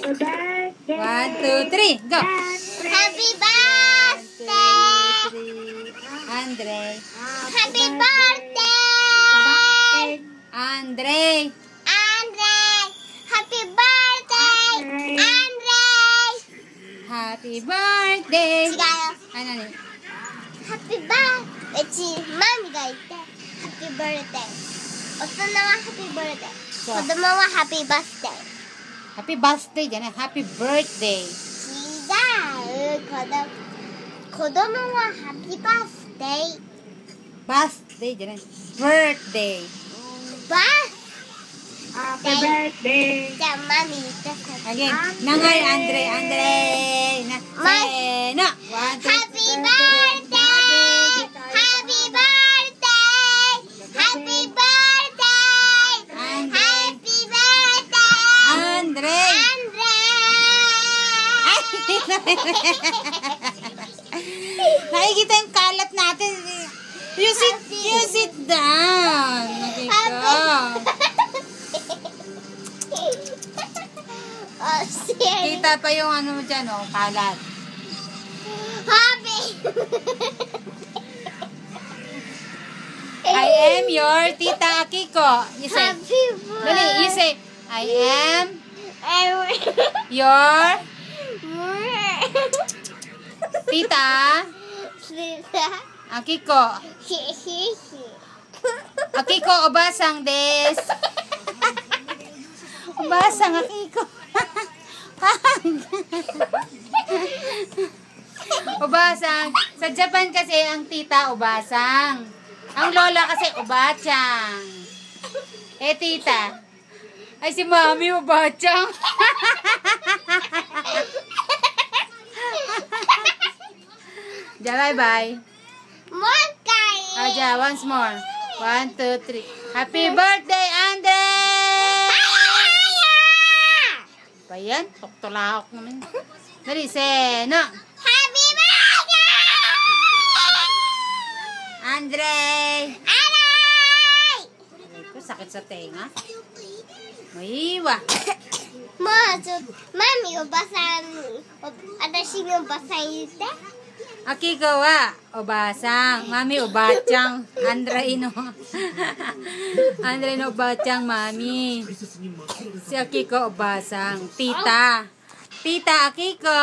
1, 2, 3, go! Happy birthday! Andre. Happy birthday! Andre. Andre! Happy birthday! Andre! Happy birthday! 違うよ。何？ Happy birthday! マミが言って Happy birthday。大人は Happy birthday。子供は Happy birthday。Happy birthday じゃない。Happy birthday。違う。子供は Happy birthday。birthday じゃない。birthday。Happy birthday。じゃあマミ言って Again。長いアンドレ。せーの。1、2、Happy birthday! Happy birthday! Happy birthday! Happy birthday! アンドレ。Nakikita yung kalat natin. You sit down. Oh, serious. Kita pa yung ano mo dyan, oh, kalat. Happy. I am your Tita Akiko. You say, Happy dali, you say, I am birthday. your Tita Akiko. Akiko, obasang des. Obasang Akiko. Obasang. Sa Japan kasi ang tita obasang. Ang lola kasi obachang. Eh tita. Ay si mami obachang. Ja, bye-bye. More guys. Aja, once more. 1, 2, 3. Happy birthday, Andre! Pa yan? Tuktulahok naman. Dali, seno. Happy birthday! Andre! Aray! Ito, sakit sa tenga. Maiwa. Mami, おばさん、私のおばさん言って。 Akiko wa obasang. Mami obachang. Andre no. Andre no obachang, mami. Si Akiko obasang. Tita. Tita Akiko.